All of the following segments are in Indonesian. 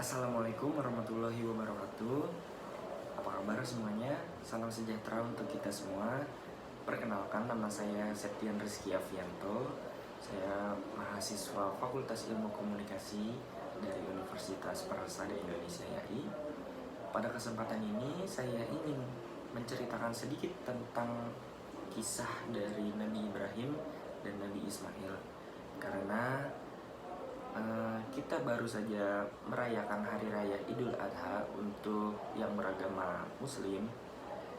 Assalamualaikum warahmatullahi wabarakatuh. Apa kabar semuanya? Salam sejahtera untuk kita semua. Perkenalkan, nama saya Septian Rizky Afianto. Saya mahasiswa Fakultas Ilmu Komunikasi dari Universitas Persada Indonesia YAI. Pada kesempatan ini saya ingin menceritakan sedikit tentang kisah dari Nabi Ibrahim dan Nabi Ismail. Karena kita baru saja merayakan Hari Raya Idul Adha untuk yang beragama Muslim.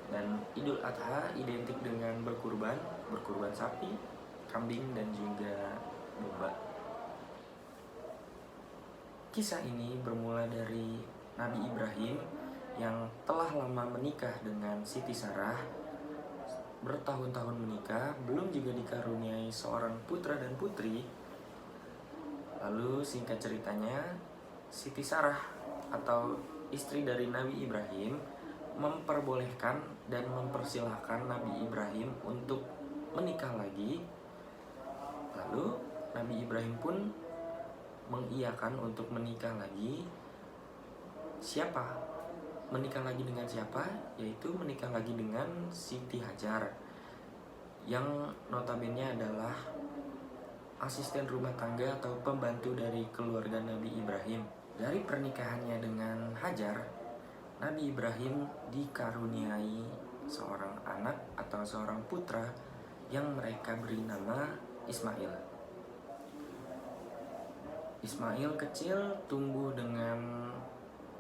Dan Idul Adha identik dengan berkurban sapi, kambing, dan juga domba. Kisah ini bermula dari Nabi Ibrahim yang telah lama menikah dengan Siti Sarah. Bertahun-tahun menikah, belum juga dikaruniai seorang putra dan putri. Lalu singkat ceritanya, Siti Sarah atau istri dari Nabi Ibrahim memperbolehkan dan mempersilahkan Nabi Ibrahim untuk menikah lagi. Lalu Nabi Ibrahim pun mengiyakan untuk menikah lagi. Siapa? Menikah lagi dengan siapa? Yaitu menikah lagi dengan Siti Hajar, yang notabene adalah asisten rumah tangga atau pembantu dari keluarga Nabi Ibrahim. Dari pernikahannya dengan Hajar, Nabi Ibrahim dikaruniai seorang anak atau seorang putra yang mereka beri nama Ismail. Ismail kecil tumbuh dengan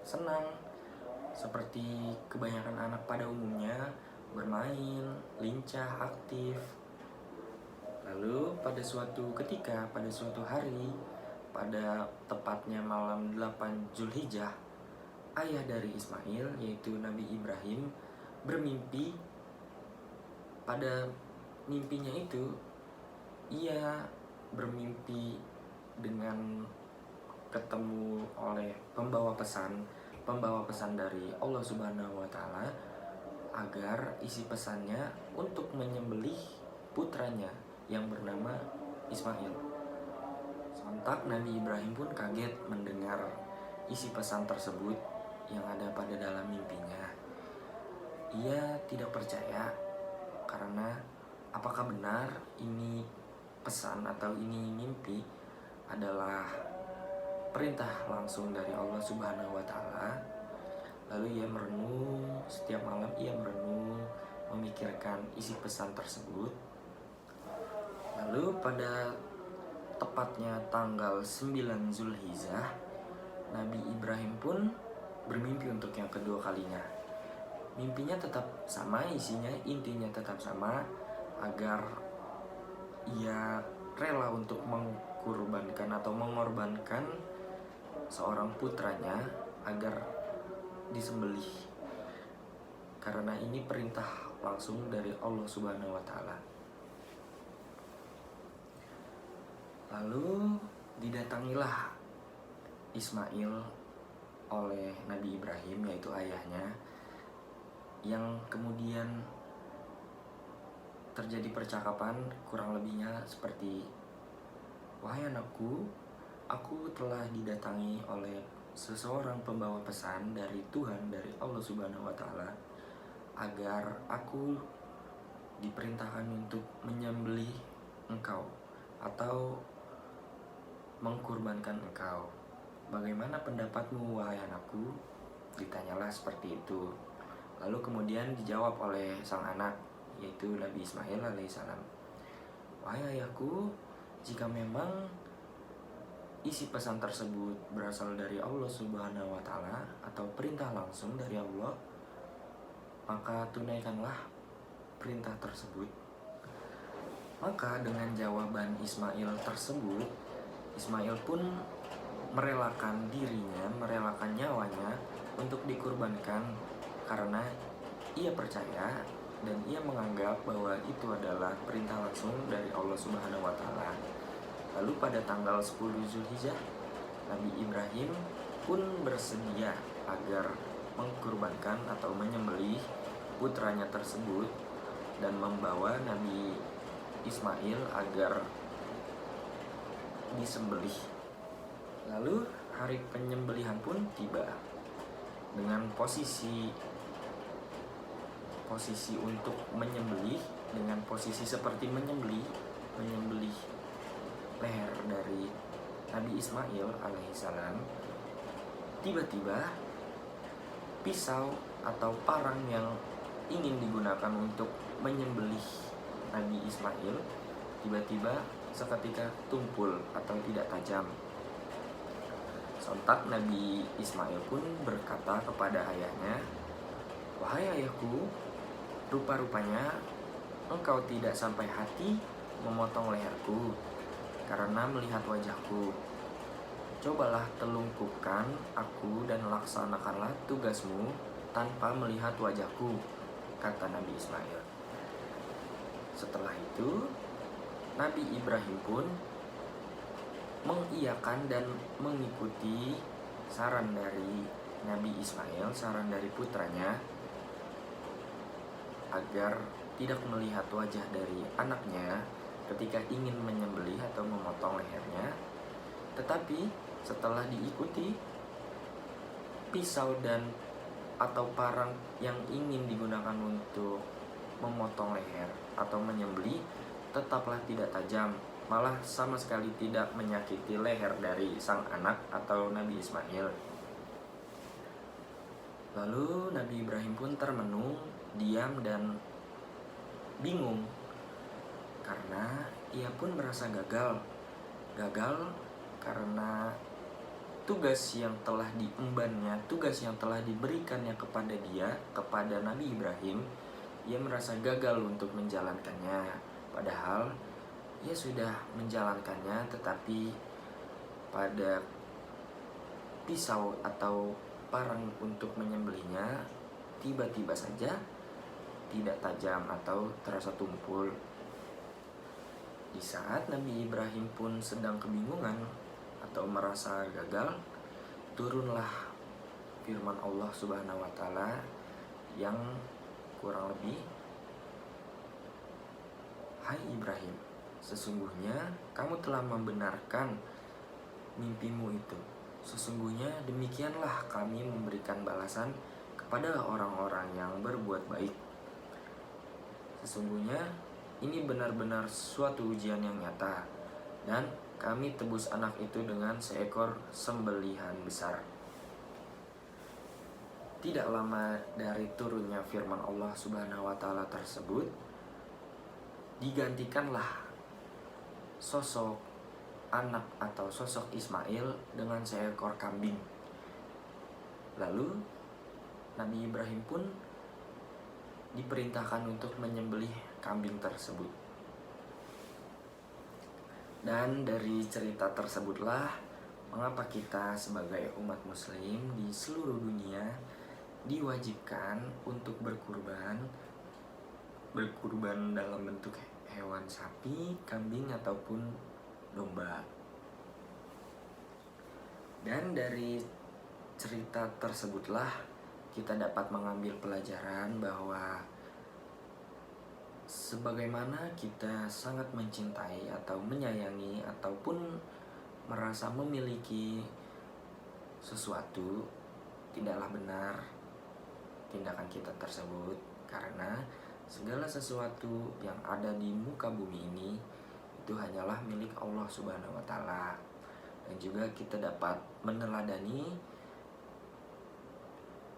senang, seperti kebanyakan anak pada umumnya, bermain, lincah, aktif. Lalu pada suatu ketika, pada suatu hari, pada tepatnya malam 8 Zulhijjah, ayah dari Ismail, yaitu Nabi Ibrahim, bermimpi. Pada mimpinya itu, ia bermimpi dengan ketemu oleh pembawa pesan dari Allah Subhanahu wa Ta'ala, agar isi pesannya untuk menyembelih putranya yang bernama Ismail. Sontak Nabi Ibrahim pun kaget mendengar isi pesan tersebut yang ada pada dalam mimpinya. Ia tidak percaya, karena apakah benar ini pesan atau ini mimpi adalah perintah langsung dari Allah Subhanahu wa Ta'ala. Lalu ia merenung, setiap malam ia merenung, memikirkan isi pesan tersebut. Lalu pada tepatnya tanggal 9 Zulhijjah, Nabi Ibrahim pun bermimpi untuk yang kedua kalinya. Mimpinya tetap sama, isinya, intinya tetap sama, agar ia rela untuk mengorbankan seorang putranya agar disembelih, karena ini perintah langsung dari Allah Subhanahu wa Ta'ala. Lalu didatangilah Ismail oleh Nabi Ibrahim, yaitu ayahnya, yang kemudian terjadi percakapan kurang lebihnya seperti, "Wahai anakku, aku telah didatangi oleh seseorang pembawa pesan dari Tuhan, dari Allah Subhanahu wa Ta'ala, agar aku diperintahkan untuk menyembelih engkau atau mengkurbankan engkau. Bagaimana pendapatmu, wahai anakku?" Ditanyalah seperti itu. Lalu kemudian dijawab oleh sang anak, yaitu Nabi Ismail alaihissalam, "Wahai ayahku, jika memang isi pesan tersebut berasal dari Allah Subhanahu wa Ta'ala atau perintah langsung dari Allah, maka tunaikanlah perintah tersebut." Maka dengan jawaban Ismail tersebut, Ismail pun merelakan dirinya, merelakan nyawanya untuk dikurbankan, karena ia percaya dan ia menganggap bahwa itu adalah perintah langsung dari Allah Subhanahu wa Ta'ala. Lalu pada tanggal 10 Zulhijjah, Nabi Ibrahim pun bersedia agar mengkurbankan atau menyembelih putranya tersebut dan membawa Nabi Ismail agar disembelih. Lalu hari penyembelihan pun tiba. Dengan posisi untuk menyembelih, dengan posisi seperti menyembelih leher dari Nabi Ismail alaihissalam, tiba-tiba pisau atau parang yang ingin digunakan untuk menyembelih Nabi Ismail tiba-tiba seketika tumpul atau tidak tajam. Sontak Nabi Ismail pun berkata kepada ayahnya, "Wahai ayahku, rupa-rupanya engkau tidak sampai hati memotong leherku karena melihat wajahku. Cobalah telungkupkan aku dan laksanakanlah tugasmu tanpa melihat wajahku," kata Nabi Ismail. Setelah itu, Nabi Ibrahim pun mengiyakan dan mengikuti saran dari Nabi Ismail, saran dari putranya, agar tidak melihat wajah dari anaknya ketika ingin menyembelih atau memotong lehernya. Tetapi setelah diikuti, pisau dan atau parang yang ingin digunakan untuk memotong leher atau menyembelih tetaplah tidak tajam, malah sama sekali tidak menyakiti leher dari sang anak atau Nabi Ismail. Lalu Nabi Ibrahim pun termenung, diam dan bingung karena ia pun merasa gagal karena tugas yang telah diembannya, tugas yang telah diberikannya kepada dia, kepada Nabi Ibrahim, ia merasa gagal untuk menjalankannya. Padahal ia sudah menjalankannya, tetapi pada pisau atau parang untuk menyembelihnya tiba-tiba saja tidak tajam atau terasa tumpul. Di saat Nabi Ibrahim pun sedang kebingungan atau merasa gagal, turunlah firman Allah Subhanahu wa taala yang kurang lebih, "Hai Ibrahim, sesungguhnya kamu telah membenarkan mimpimu itu. Sesungguhnya demikianlah kami memberikan balasan kepada orang-orang yang berbuat baik. Sesungguhnya ini benar-benar suatu ujian yang nyata, dan kami tebus anak itu dengan seekor sembelihan besar." Tidak lama dari turunnya firman Allah Subhanahu wa taala tersebut, digantikanlah sosok anak atau sosok Ismail dengan seekor kambing. Lalu Nabi Ibrahim pun diperintahkan untuk menyembelih kambing tersebut. Dan dari cerita tersebutlah mengapa kita sebagai umat muslim di seluruh dunia diwajibkan untuk berkurban dalam bentuk hewan sapi, kambing ataupun domba. Dan dari cerita tersebutlah kita dapat mengambil pelajaran bahwa sebagaimana kita sangat mencintai atau menyayangi ataupun merasa memiliki sesuatu, tidaklah benar tindakan kita tersebut, karena segala sesuatu yang ada di muka bumi ini itu hanyalah milik Allah Subhanahu wa taala. Dan juga kita dapat meneladani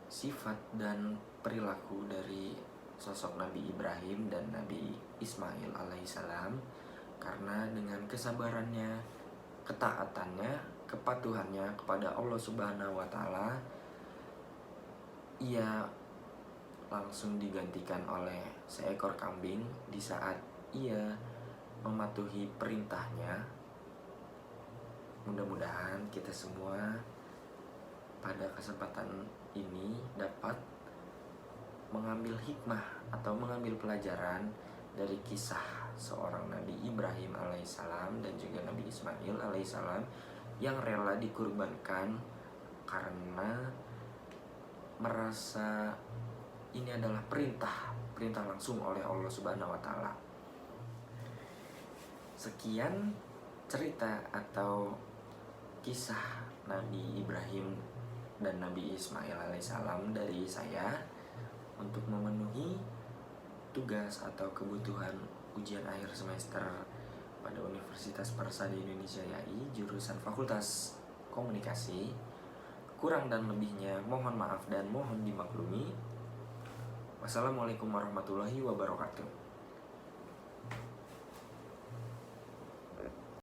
sifat dan perilaku dari sosok Nabi Ibrahim dan Nabi Ismail alaihissalam, karena dengan kesabarannya, ketaatannya, kepatuhannya kepada Allah Subhanahu wa taala, ia langsung digantikan oleh seekor kambing di saat ia mematuhi perintahnya. Mudah-mudahan kita semua pada kesempatan ini dapat mengambil hikmah atau mengambil pelajaran dari kisah seorang Nabi Ibrahim alaihissalam dan juga Nabi Ismail alaihissalam yang rela dikurbankan karena merasa ini adalah perintah langsung oleh Allah Subhanahu wa taala. Sekian cerita atau kisah Nabi Ibrahim dan Nabi Ismail alaihissalam dari saya untuk memenuhi tugas atau kebutuhan ujian akhir semester pada Universitas Persada Indonesia YAI jurusan Fakultas Komunikasi. Kurang dan lebihnya mohon maaf dan mohon dimaklumi. Wassalamualaikum warahmatullahi wabarakatuh.